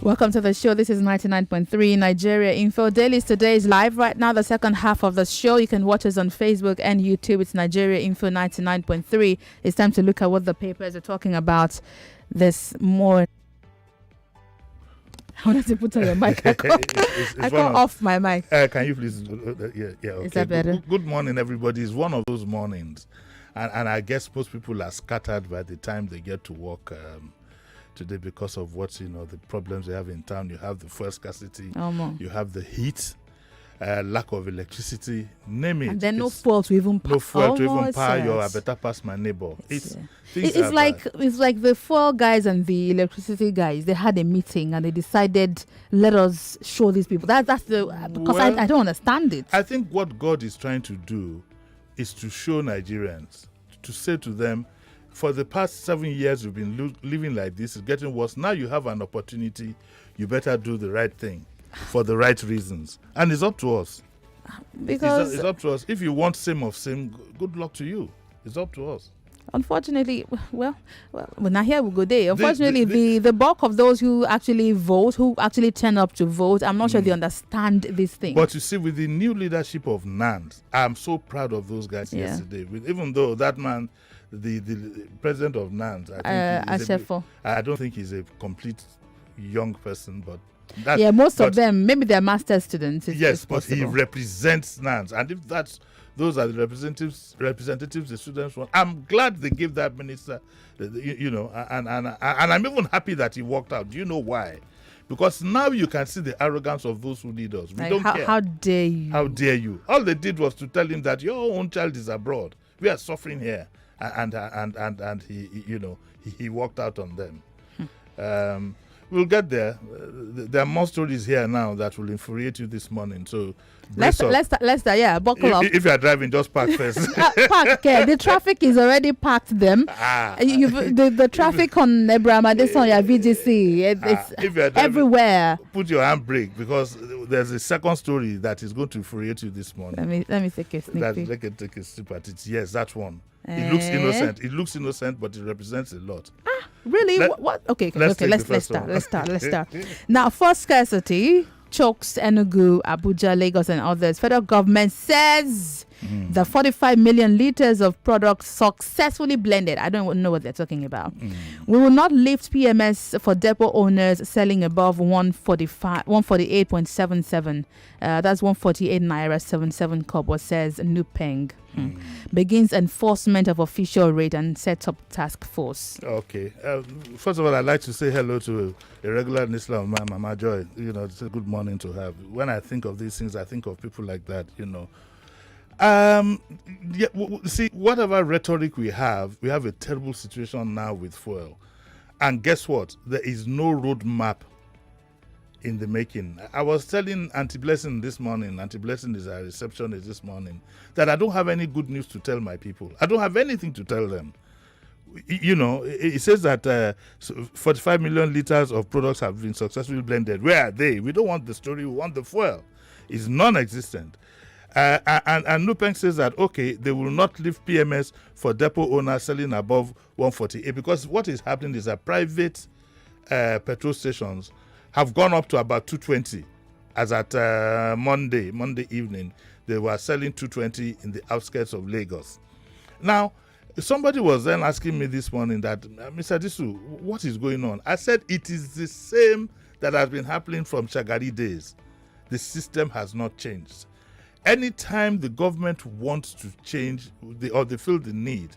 Welcome to the show. This is 99.3 Nigeria Info. Dailies today is live right now. The second half of the show. You can watch us on Facebook and YouTube. It's Nigeria Info 99.3. It's time to look at what the papers are talking about this morning. I wanted to put on your mic. I got off my mic. Can you please? Yeah. Okay. Is that better? Good morning, everybody. It's one of those mornings, and I guess most people are scattered by the time they get to work today because of the problems they have in town. You have the fuel scarcity, you have the heat, lack of electricity, name it. And then no fuel to even power. No fuel to even power your I better pass my neighbor. It's like the fuel guys and the electricity guys. They had a meeting and they decided, let us show these people. That's because I don't understand it. I think what God is trying to do is to show Nigerians, to say to them, for the past 7 years, you've been living like this. It's getting worse. Now you have an opportunity. You better do the right thing for the right reasons. And it's up to us. Because it's up to us. If you want same of same, good luck to you. It's up to us. Unfortunately, well, now here we go there. Unfortunately, the bulk of those who actually vote, who actually turn up to vote, I'm not sure they understand this thing. But you see, with the new leadership of NANS, I'm so proud of those guys yesterday. Even though that man, the president of NANS, I don't think he's a complete young person, but most of them, maybe they're master's students. Yes, but he represents NANS, and if those are the representatives the students want. I'm glad they gave that minister, and I'm even happy that he walked out. Do you know why? Because now you can see the arrogance of those who lead us. We don't care. How dare you? How dare you? All they did was to tell him that your own child is abroad. We are suffering here, and he walked out on them. We'll get there. There are more stories here now that will infuriate you this morning. So let's start. Yeah, buckle up. If you are driving, just park first. Park. The traffic is already packed. Them. The traffic on Ebrama, this on your VGC. It's if you are driving, everywhere. Put your handbrake because there's a second story that is going to infuriate you this morning. Let me take a sneak peek. Let me take a sip at it. Yes, that one. It looks innocent. It looks innocent, but it represents a lot. Really? What? Okay. Let's start. Now, for scarcity chokes Enugu, Abuja, Lagos, and others. Federal government says the 45 million liters of products successfully blended. I don't know what they're talking about. We will not lift PMS for depot owners selling above 148.77. That's 148 naira 77 kobo, says Nupeng. Begins enforcement of official rate and sets up task force. Okay. First of all, I'd like to say hello to a regular Nisla of my Mama Joy. It's a good morning to have. When I think of these things, I think of people like that, See, whatever rhetoric we have a terrible situation now with fuel. And guess what? There is no roadmap in the making. I was telling Auntie Blessing this morning, Auntie Blessing is our receptionist this morning, that I don't have any good news to tell my people. I don't have anything to tell them. It says that 45 million liters of products have been successfully blended. Where are they? We don't want the story, we want the fuel. It's non-existent. And Nupeng says that, okay, they will not lift PMS for depot owners selling above 148 because what is happening is that private petrol stations have gone up to about 220 as at Monday evening. They were selling 220 in the outskirts of Lagos. Now, somebody was then asking me this morning that, Mr. Disu, what is going on? I said it is the same that has been happening from Shagari days. The system has not changed. Anytime the government wants to change or they feel the need,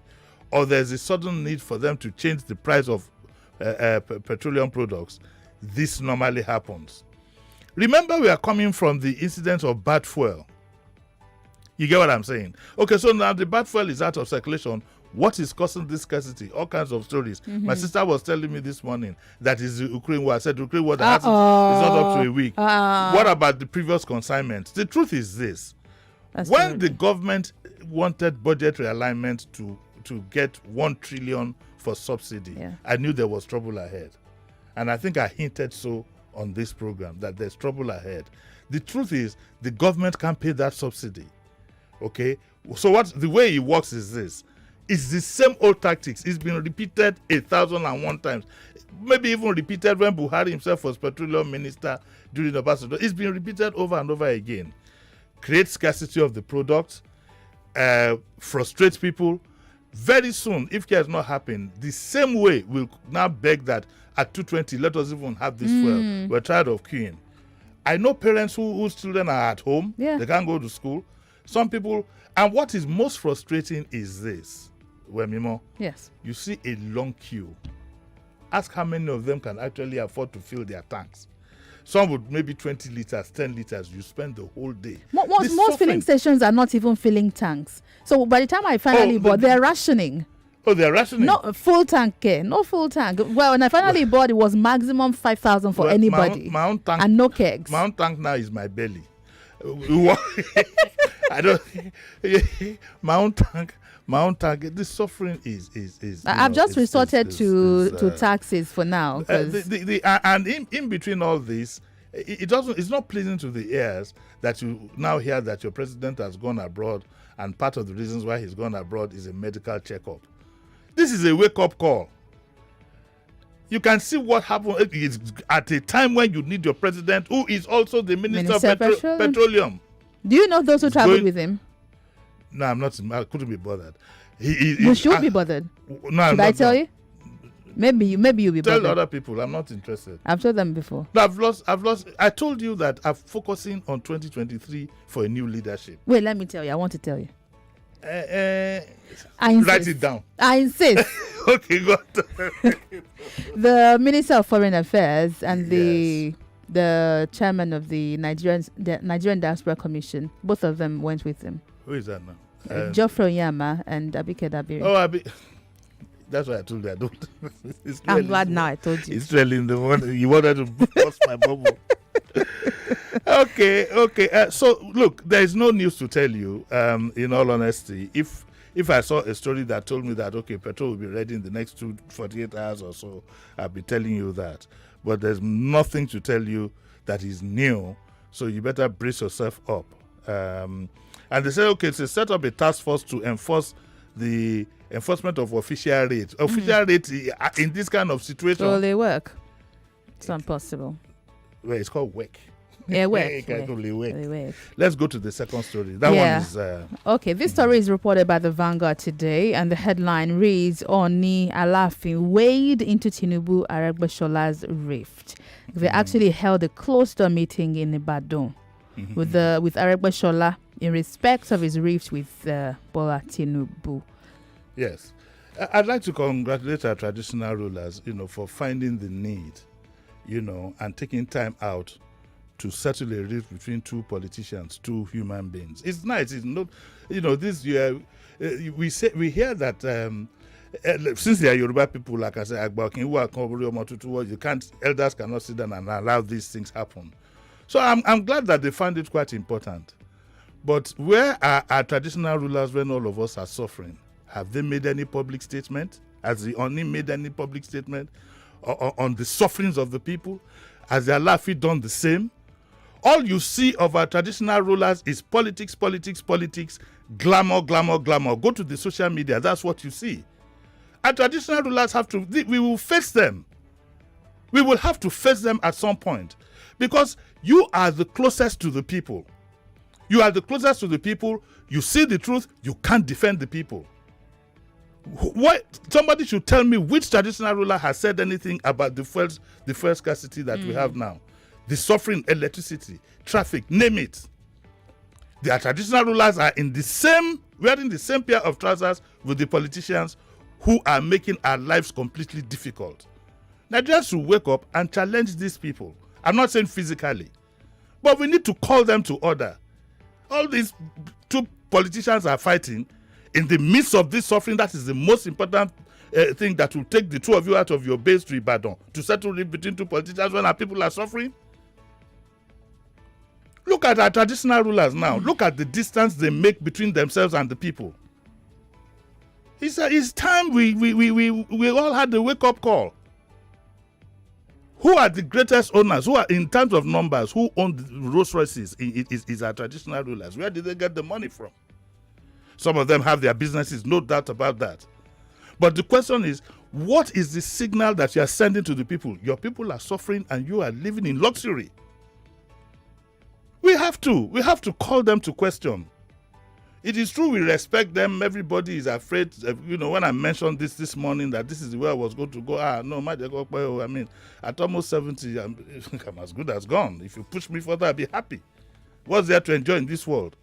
or there's a sudden need for them to change the price of petroleum products, this normally happens. Remember, we are coming from the incident of bad fuel. You get what I'm saying? Okay, so now the bad fuel is out of circulation. What is causing this scarcity? All kinds of stories. My sister was telling me this morning that is the Ukraine war. I said Ukraine war that is not up to a week. What about the previous consignment? The truth is this. When the government wanted budget realignment to get 1 trillion for subsidy, I knew there was trouble ahead. And I think I hinted so on this program that there's trouble ahead. The truth is the government can't pay that subsidy. Okay? So the way it works is this. It's the same old tactics. It's been repeated 1,001 times. Maybe even repeated when Buhari himself was petroleum minister during the past. It's been repeated over and over again. Create scarcity of the product, frustrate people. Very soon, if care has not happened, the same way we'll now beg that at 220, let us even have this fuel. We're tired of queuing. I know parents whose children are at home. Yeah. They can't go to school. Some people, and what is most frustrating is this, Wemimo. Yes. You see a long queue. Ask how many of them can actually afford to fill their tanks. Some would maybe 20 liters, 10 liters. You spend the whole day. Most filling stations are not even filling tanks. So by the time I finally bought, they're rationing. Oh, they're rationing? No full tank, no full tank. Well, when I finally bought, it was maximum 5,000 for anybody. My own tank, and no kegs. My own tank now is my belly. I don't. My own tank. The suffering is. I've just resorted to taxes for now. And in between all this, it's not pleasing to the ears that you now hear that your president has gone abroad, and part of the reasons why he's gone abroad is a medical checkup. This is a wake-up call. You can see what happened at a time when you need your president, who is also the Minister of Petroleum. Do you know those who traveled with him? No, I'm not. I couldn't be bothered. You should be bothered. No, should I tell you? Maybe you'll be bothered. Tell other people. I'm not interested. I've told them before. No, I've lost. I told you that I'm focusing on 2023 for a new leadership. Wait, let me tell you. I want to tell you. Write it down. I insist. Okay, go on. The Minister of Foreign Affairs and the chairman of the Nigerian Diaspora Commission, both of them went with him. Who is that now? Geoffrey Onyema and Abike Dabiri. Oh, that's why I told you I don't. I'm glad now I told you. It's really in the morning. You wanted to bust my bubble. Okay. So look, there is no news to tell you. In all honesty, if I saw a story that told me that petrol will be ready in the next 48 hours or so, I'll be telling you that. But there's nothing to tell you that is new. So you better brace yourself up. And they say, to set up a task force to enforce the enforcement of official rate. Official rate in this kind of situation. Will they work? It's not possible. Well, it's called work. Yeah, work. Let's go to the second story. That one is... okay, this story is reported by the Vanguard today, and the headline reads, Oni Alafin wade into Tinubu Aregbesol's rift. They actually held a closed-door meeting in Ibadan with Aregbesola in respect of his rift with Bola Tinubu. Yes. I'd like to congratulate our traditional rulers, for finding the need, and taking time out to settle a rift between two politicians, two human beings. It's nice. It's not, this year, we hear that since they are Yoruba people, like I said, elders cannot sit down and allow these things happen. So I'm glad that they found it quite important. But where are our traditional rulers when all of us are suffering? Have they made any public statement? Has the Oni made any public statement on the sufferings of the people? Has the Alafi done the same? All you see of our traditional rulers is politics, glamour. Go to the social media, that's what you see. Our traditional rulers we will face them. We will have to face them at some point. Because you are the closest to the people. You are the closest to the people. You see the truth. You can't defend the people. Somebody should tell me which traditional ruler has said anything about the first scarcity that we have now. The suffering, electricity, traffic, name it. The traditional rulers are wearing the same pair of trousers with the politicians who are making our lives completely difficult. Nigerians should wake up and challenge these people. I'm not saying physically, but we need to call them to order. All these two politicians are fighting in the midst of this suffering. That is the most important thing that will take the two of you out of your base to Ibadan, to settle it between two politicians when our people are suffering. Look at our traditional rulers now. Look at the distance they make between themselves and the people. It's time we all had the wake-up call. Who are the greatest owners? Who are, in terms of numbers, who own the Rolls Royces? Is our traditional rulers. Where did they get the money from? Some of them have their businesses, no doubt about that. But the question is, what is the signal that you are sending to the people? Your people are suffering and you are living in luxury. We have to call them to question. It is true we respect them. Everybody is afraid. When I mentioned this morning that this is the way I was going to go. I mean, at almost 70, I'm as good as gone. If you push me further, I'll be happy. What's there to enjoy in this world?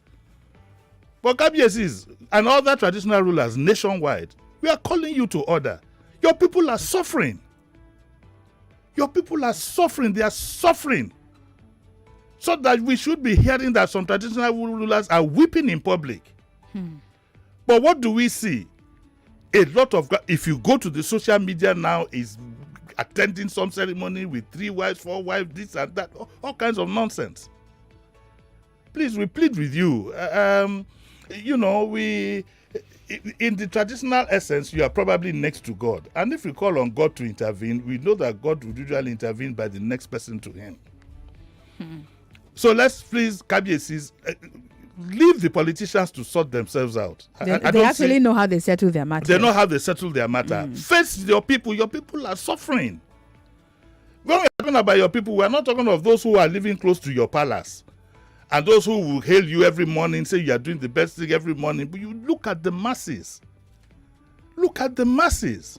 But KBSs and other traditional rulers nationwide, we are calling you to order. Your people are suffering. Your people are suffering. They are suffering. So that we should be hearing that some traditional rulers are weeping in public. But what do we see? A lot of, if you go to the social media now, is attending some ceremony with 3 wives, 4 wives, this and that, all kinds of nonsense. Please, we plead with you. In the traditional essence, you are probably next to God. And if we call on God to intervene, we know that God will usually intervene by the next person to him. So let's please, KBSs, leave the politicians to sort themselves out. They actually know how they settle their matter. They know how they settle their matter. Face your people. Your people are suffering. When we're talking about your people, we're not talking of those who are living close to your palace and those who will hail you every morning, say you are doing the best thing every morning. But you look at the masses. Look at the masses.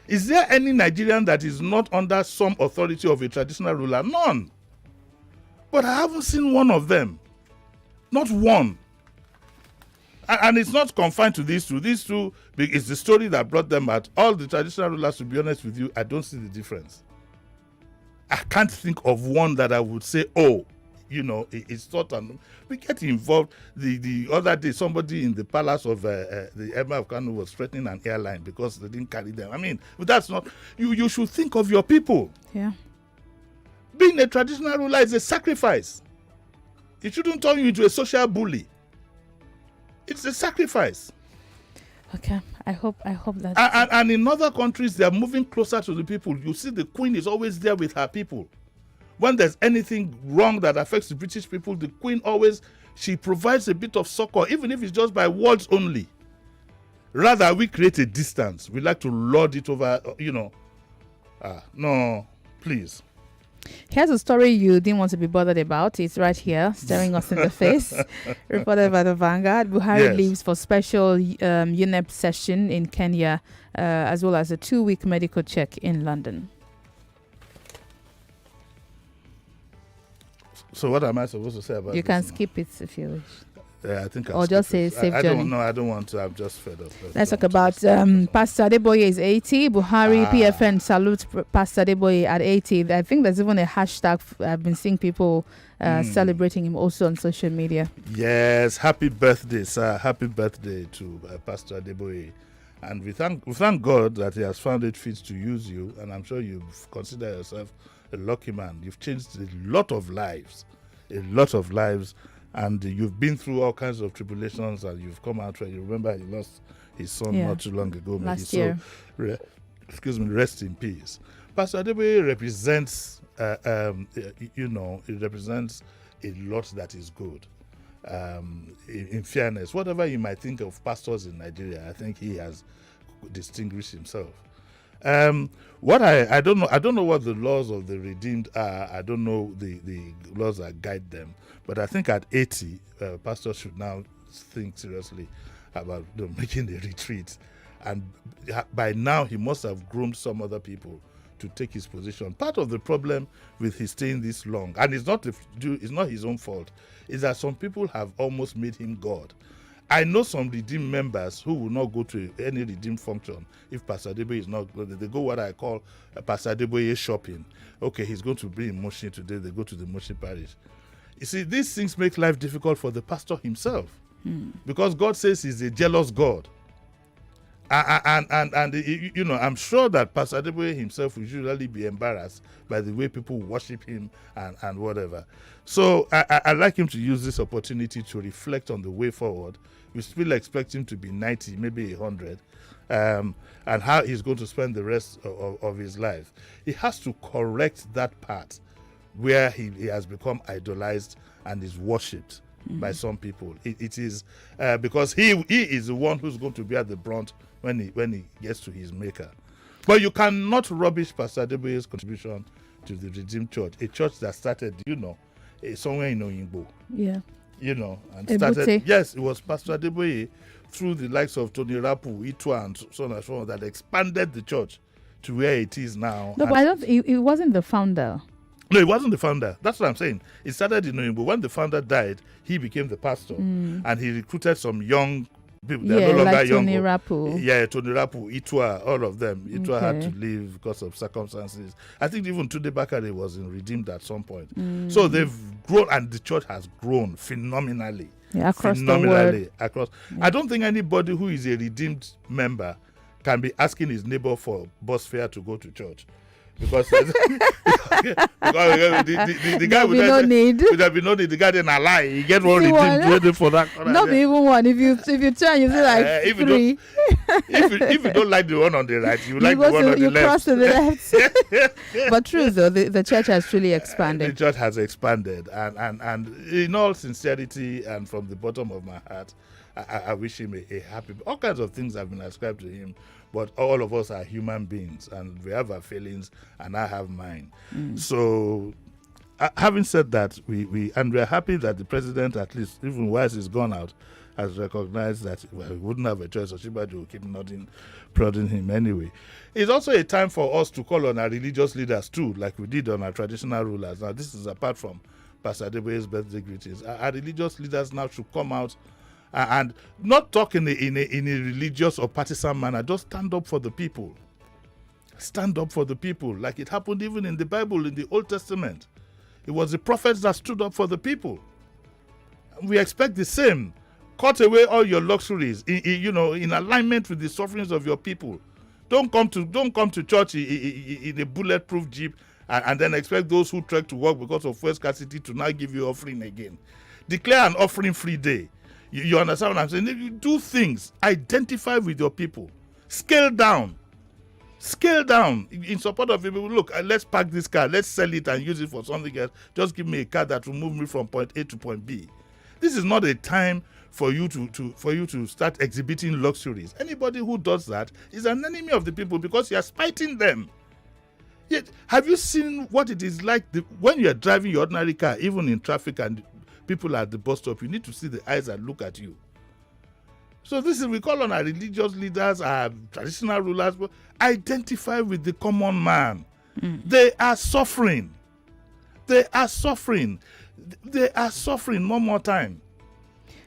Is there any Nigerian that is not under some authority of a traditional ruler? None. But I haven't seen one of them. Not one. And it's not confined to these two. These two, it's the story that brought them out. All the traditional rulers, to be honest with you, I don't see the difference. I can't think of one that I would say, it's not. We get involved. The other day, somebody in the palace of the Emir of Kano was threatening an airline because they didn't carry them. I mean, that's not. You should think of your people. Yeah. Being a traditional ruler is a sacrifice. It shouldn't turn you into a social bully. It's a sacrifice. Okay, I hope that. And in other countries, they are moving closer to the people. You see, the Queen is always there with her people. When there's anything wrong that affects the British people, the Queen she provides a bit of succor, even if it's just by words only. Rather, we create a distance. We like to lord it over, no, please. Here's a story you didn't want to be bothered about. It's right here, staring us in the face. Reported by the Vanguard. Buhari leaves for special UNEP session in Kenya, as well as a 2-week medical check in London. So what am I supposed to say about this? You can skip it if you wish. Yeah, I think or just say safe journey. I don't want to. I'm just fed up. Let's talk about Pastor Adeboye is 80. Buhari PFN salutes Pastor Adeboye at 80. I think there's even a hashtag. I've been seeing people celebrating him also on social media. Yes, happy birthday, sir. Happy birthday to Pastor Adeboye. And we thank God that he has found it fit to use you. And I'm sure you consider yourself a lucky man. You've changed a lot of lives. And you've been through all kinds of tribulations, and you've come out. You remember he lost his son not too long ago. Last year. Rest in peace. Pastor Adeboye represents, it represents a lot that is good. In fairness, whatever you might think of pastors in Nigeria, I think he has distinguished himself. What I don't know what the laws of the redeemed are. I don't know the laws that guide them. But I think at 80, pastors should now think seriously about making the retreat. And by now, he must have groomed some other people to take his position. Part of the problem with his staying this long, and it's not his own fault, is that some people have almost made him God. I know some redeemed members who will not go to any redeemed function if Pastor Adeboye is not good. They go what I call Pastor Adeboye shopping. Okay, he's going to be in Moshi today. They go to the Moshi parish. You see, these things make life difficult for the pastor himself because God says he's a jealous God. And I'm sure that Pastor Adeboye himself will usually be embarrassed by the way people worship him and whatever. So I'd like him to use this opportunity to reflect on the way forward. We still expect him to be 90, maybe 100, and how he's going to spend the rest of his life. He has to correct that part where he has become idolized and is worshipped by some people. It is because he is the one who's going to be at the brunt when he gets to his maker. But you cannot rubbish Pastor Adeboye's contribution to the Redeemed Church, a church that started, somewhere in Oyingbo. Yeah. And started. Yes, it was Pastor Adeboye through the likes of Tony Rapu, Itwa, and so on and so on that expanded the church to where it is now. No, but I don't. It wasn't the founder. No, it wasn't the founder. That's what I'm saying. It started in Oyingbo. When the founder died, he became the pastor, and he recruited some young people. They're no longer like young. Tony Rapu. Yeah, Tony Rapu, Itwa, all of them. Itwa had to leave because of circumstances. I think even Tunde Bakare was in Redeemed at some point. So they've grown, and the church has grown phenomenally. Yeah, across the world. I don't think anybody who is a Redeemed member can be asking his neighbor for bus fare to go to church. Because the guy would have been no need. The guy didn't lie. He get one redeemed for that. Not even one. If you turn, you see like three. If you don't like the one on the right, you like the one on the left. You cross to the left. But true though, the church has truly expanded. The church has expanded, and in all sincerity and from the bottom of my heart, I wish him a happy. All kinds of things have been ascribed to him. But all of us are human beings, and we have our feelings, and I have mine. So, having said that, we are happy that the president, at least even whilst he's gone out, has recognized that we wouldn't have a choice. Oshibadi will keep prodding him anyway. It's also a time for us to call on our religious leaders too, like we did on our traditional rulers. Now, this is apart from Pastor Adeboye's birthday greetings. Our religious leaders now should come out and not talk in a religious or partisan manner. Just stand up for the people. Stand up for the people, like it happened even in the Bible, in the Old Testament. It was the prophets that stood up for the people. We expect the same. Cut away all your luxuries, in alignment with the sufferings of your people. Don't come to church in a bulletproof jeep and then expect those who trek to work because of fuel scarcity to now give you offering again. Declare an offering-free day. You understand what I'm saying? If you do things, identify with your people. Scale down in support of people. Look, let's park this car, let's sell it and use it for something else. Just give me a car that will move me from point A to point B. This is not a time for you to start exhibiting luxuries. Anybody who does that is an enemy of the people because you are spiting them. Yet, have you seen what it is like when you are driving your ordinary car, even in traffic and people at the bus stop? You need to see the eyes that look at you. So we call on our religious leaders, our traditional rulers, identify with the common man. They are suffering. One more time.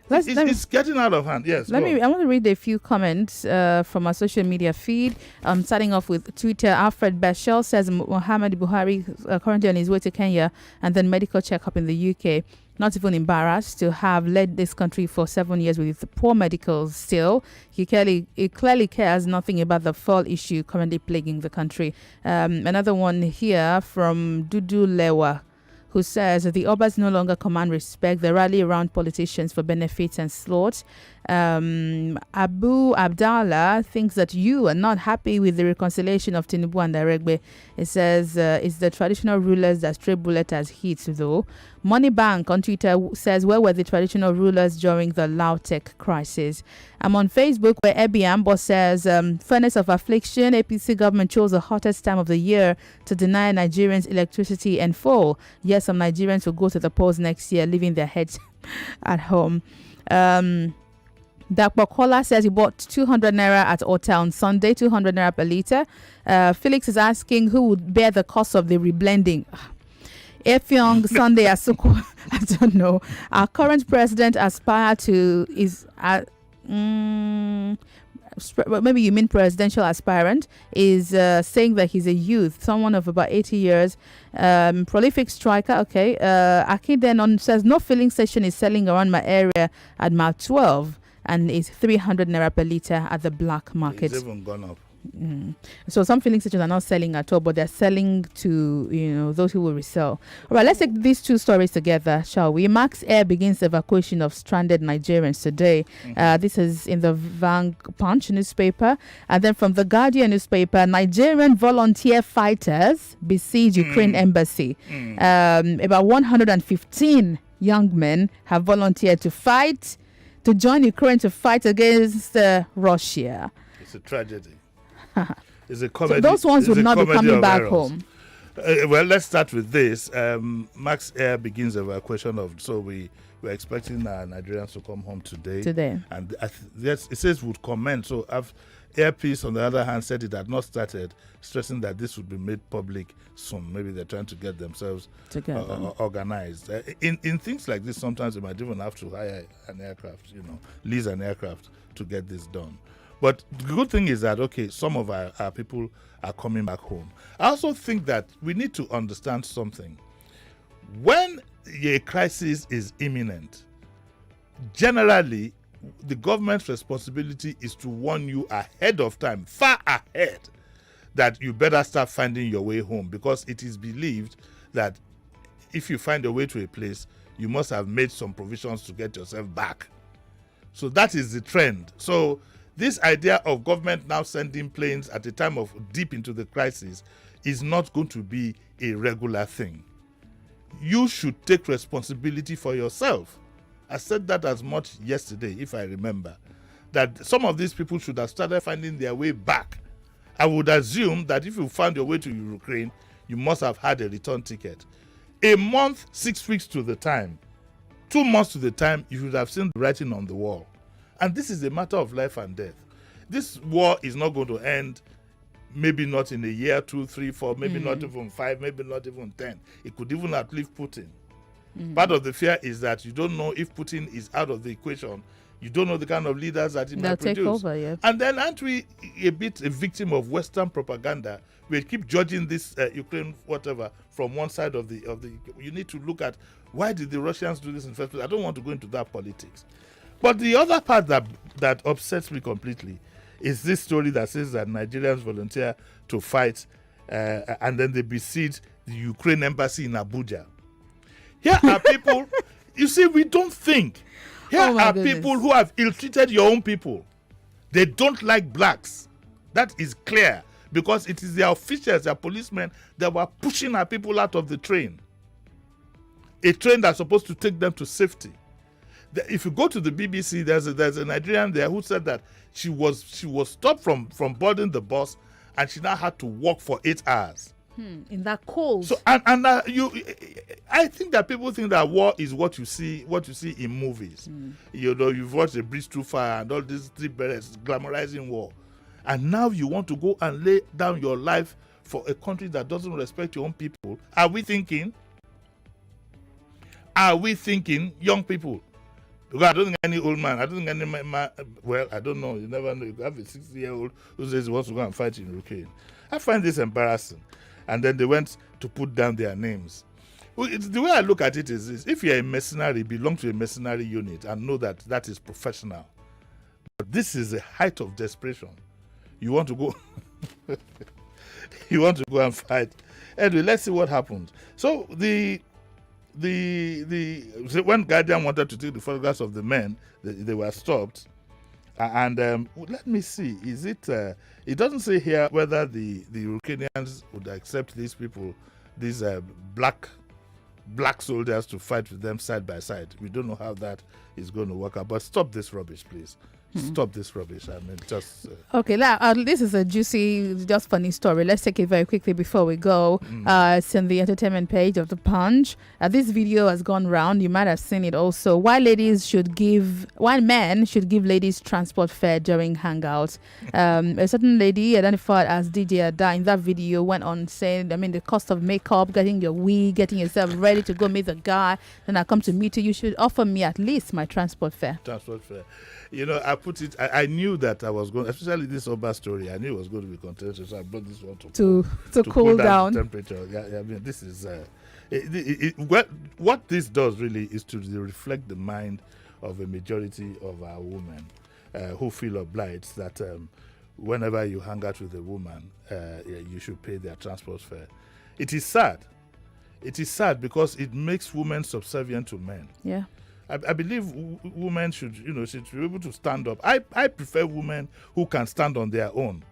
It's getting out of hand. Yes. I want to read a few comments from our social media feed. Starting off with Twitter, Alfred Bashel says Muhammad Buhari currently on his way to Kenya and then medical checkup in the UK. Not even embarrassed to have led this country for 7 years with poor medicals still. He clearly cares nothing about the fuel issue currently plaguing the country. Another one here from Dudu Lewa, who says the Obas no longer command respect. They rally around politicians for benefits and slots. Abu Abdallah thinks that you are not happy with the reconciliation of Tinubu and Daregbe. It says it's the traditional rulers that stray bullet has hit though. Moneybank on Twitter says, where were the traditional rulers during the Lautech crisis? I'm on Facebook where Ebiambo says, furnace of affliction, APC government chose the hottest time of the year to deny Nigerians electricity and fuel. Yes, some Nigerians will go to the polls next year, leaving their heads at home. Dakbokola says he bought 200 naira at Ota on Sunday, 200 naira per litre. Felix is asking who would bear the cost of the reblending. Efyong Sunday Asuko, I don't know. Our current president maybe you mean presidential aspirant, is saying that he's a youth, someone of about 80 years, prolific striker. Okay. Aki then says no filling station is selling around my area at mile 12 and it's 300 naira per litre at the black market. It's even gone up. So some filling stations are not selling at all, but they're selling to those who will resell. All right, let's take these two stories together, shall we? Max Air begins evacuation of stranded Nigerians today. This is in the Punch newspaper, and then from the Guardian newspaper, Nigerian volunteer fighters besiege Ukraine embassy. About 115 young men have volunteered to join Ukraine to fight against Russia. It's a tragedy. It's a comedy. So those ones would not be coming back home. Well, let's start with this. Max Air begins with a question of, so we're expecting Nigerians to come home today. And yes, it says would comment. So Air Peace, on the other hand, said it had not started, stressing that this would be made public soon. Maybe they're trying to get themselves organized. In things like this, sometimes you might even have to hire an aircraft, lease an aircraft to get this done. But the good thing is that, okay, some of our people are coming back home. I also think that we need to understand something. When a crisis is imminent, generally, the government's responsibility is to warn you ahead of time, far ahead, that you better start finding your way home, because it is believed that if you find a way to a place, you must have made some provisions to get yourself back. So that is the trend. So this idea of government now sending planes at a time of deep into the crisis is not going to be a regular thing. You should take responsibility for yourself. I said that as much yesterday, if I remember, that some of these people should have started finding their way back. I would assume that if you found your way to Ukraine, you must have had a return ticket. A month, 6 weeks to the time, 2 months to the time, you should have seen the writing on the wall. And this is a matter of life and death. This war is not going to end, maybe not in a year, 2, 3, 4, maybe not even 5, maybe not even 10. It could even outlive Putin. Part of the fear is that you don't know if Putin is out of the equation. You don't know the kind of leaders that he might produce. Take over, yeah. And then aren't we a victim of Western propaganda? We keep judging this Ukraine, whatever, from one side of the. You need to look at, why did the Russians do this in the first place? I don't want to go into that politics. But the other part that upsets me completely is this story that says that Nigerians volunteer to fight and then they besiege the Ukraine embassy in Abuja. Here are people, you see, we don't think. Here are people who have ill-treated your own people. They don't like blacks. That is clear, because it is their officials, their policemen, that were pushing our people out of the train. A train that's supposed to take them to safety. If you go to the BBC, there's a Nigerian there who said that she was stopped from boarding the bus, and she now had to walk for 8 hours. In that cold. So I think that people think that war is what you see in movies. You've watched A Bridge Too Far and all these three berets glamorizing war, and now you want to go and lay down your life for a country that doesn't respect your own people. Are we thinking, young people? Because I don't think any old man, I don't think any man, well, I don't know, you never know. You have a 60-year-old who says he wants to go and fight in Ukraine. I find this embarrassing. And then they went to put down their names. Well, the way I look at it is this: if you're a mercenary, belong to a mercenary unit and know that that is professional. But this is a height of desperation. You want to go and fight. Anyway, let's see what happens. So when Guardian wanted to take the photographs of the men, they were stopped. And let me see, is it, it doesn't say here whether the Ukrainians would accept these people, these black soldiers, to fight with them side by side. We don't know how that is going to work out. But stop this rubbish, please. Stop this rubbish. I mean, just... Okay, this is a juicy, just funny story. Let's take it very quickly before we go. It's in the entertainment page of The Punch. This video has gone round. You might have seen it also. Why men should give ladies transport fare during hangouts. A certain lady identified as DJ Ada in that video went on saying, the cost of makeup, getting your wig, getting yourself ready to go meet the guy. Then I come to meet you. You should offer me at least my transport fare. Transport fare. I put it, I knew that I was going, especially this Oba story, I knew it was going to be contentious, so I brought this one to cool down the temperature. Yeah, this is, what this does really is to reflect the mind of a majority of our women who feel obliged that whenever you hang out with a woman, you should pay their transport fare. It is sad. It is sad because it makes women subservient to men. Yeah. I believe women should be able to stand up. I prefer women who can stand on their own.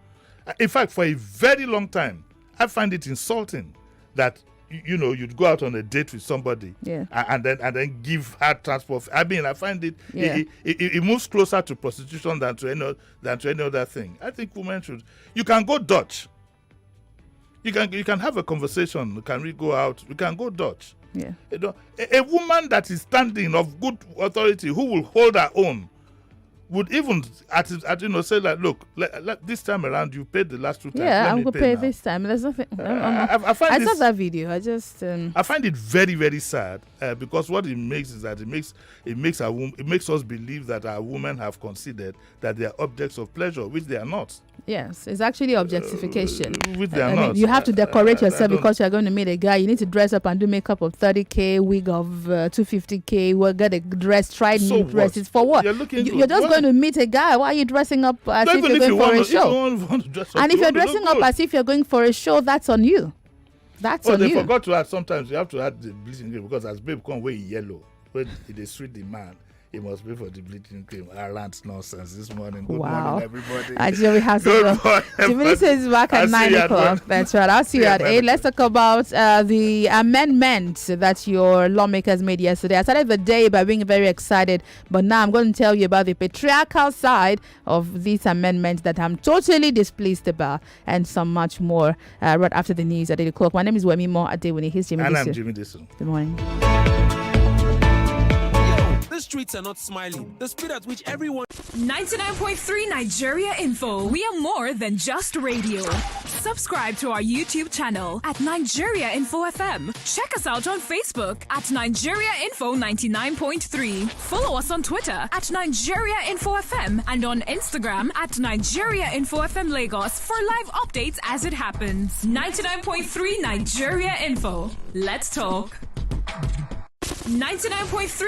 In fact, for a very long time, I find it insulting that you'd go out on a date with somebody, and then give her transport. I mean, I find it moves closer to prostitution than to any other thing. I think women should. You can go Dutch. You can have a conversation. Can we go out? We can go Dutch. Yeah. A woman that is standing of good authority, who will hold her own, would even say that, look, this time around you paid the last 2 times. Yeah, I'm gonna pay this time. There's nothing. I saw that video. I find it very, very sad because what it makes is that it makes us believe that our women have considered that they are objects of pleasure, which they are not. Yes, it's actually objectification. Which they are not. You have to decorate yourself because you're going to meet a guy. You need to dress up and do makeup of 30K, wig of 250K. We'll get a dress, try new dresses for what? You're just going to meet a guy. Why are you dressing up as if you're going for a show? And if you're dressing up as if you're going for a show, that's on you. That's on you. They forgot to add. Sometimes you have to add the bleaching cream because as babe come wear yellow, when they sweet the man, he must pay for the bleaching cream. Rant nonsense this morning. Good morning, everybody. Actually, we have to go. Jimi says back at 9 o'clock. That's right. I'll see you at 8. Let's talk about the amendment that your lawmakers made yesterday. I started the day by being very excited, but now I'm going to tell you about the patriarchal side of these amendments that I'm totally displeased about, and some much more right after the news at 8 o'clock. My name is Wemimo Adewuni. He's Jimi Disu. And I'm Jimi Disu. Good morning. The streets are not smiling. The speed at which everyone... 99.3 Nigeria Info. We are more than just radio. Subscribe to our YouTube channel at Nigeria Info FM. Check us out on Facebook at Nigeria Info 99.3. Follow us on Twitter at Nigeria Info FM and on Instagram at Nigeria Info FM Lagos for live updates as it happens. 99.3 Nigeria Info. Let's talk. 99.3